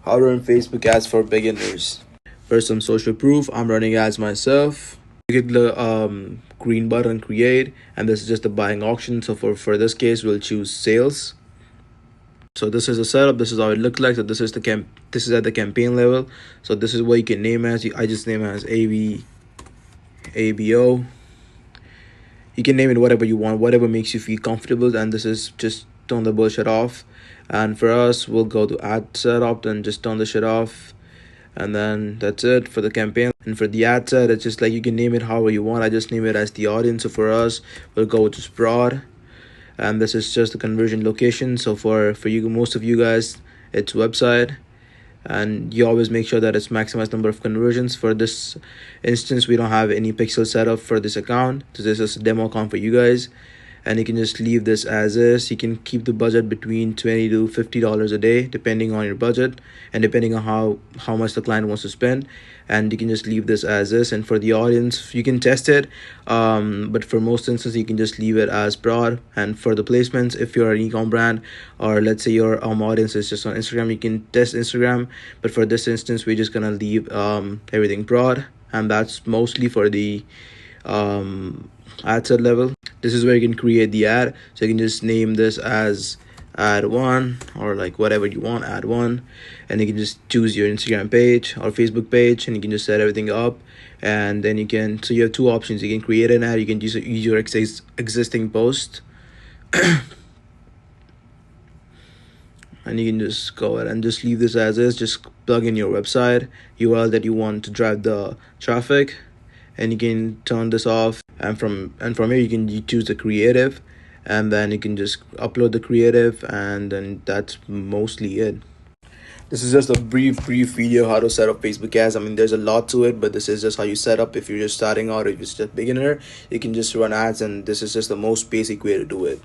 How to run Facebook ads for beginners. First, some social proof. I'm running ads myself. You click the green button, create, and this is just the buying auction. So for this case, we'll choose sales. So this is the setup. This is how it looks like. So this is this is at the campaign level. So this is what you can name as. I just name it as ABO. You can name it whatever you want, whatever makes you feel comfortable. And this is just turn the bullshit off. And for us, we'll go to ad setup and just turn the shit off. And then that's it for the campaign. And for the ad set, it's just like you can name it however you want. I just name it as the audience. So for us, we'll go to broad, and this is just the conversion location. So for you, most of you guys, it's website, and you always make sure that it's maximized number of conversions. For this instance, we don't have any pixel setup for this account, so this is a demo account for you guys, and you can just leave this as is. You can keep the budget between $20 to $50 a day depending on your budget and depending on how much the client wants to spend, and you can just leave this as is. And for the audience, you can test it, but for most instances you can just leave it as broad. And for the placements, if you're an ecom brand, or let's say your audience is just on Instagram, you can test Instagram, but for this instance we're just gonna leave everything broad, and that's mostly for the ad set level. This is where you can create the ad. So you can just name this as ad one, or like whatever you want, ad one, and you can just choose your Instagram page or Facebook page, and you can just set everything up. And then you can, so you have two options. You can create an ad, you can use your existing post, and you can just go ahead and just leave this as is. Just plug in your website URL that you want to drive the traffic, and you can turn this off. And from here you choose the creative, and then you can just upload the creative, and then that's mostly it. This is just a brief video how to set up Facebook ads. I mean, there's a lot to it, but this is just how you set up. If you're just starting out, or if you're just a beginner, you can just run ads, and this is just the most basic way to do it.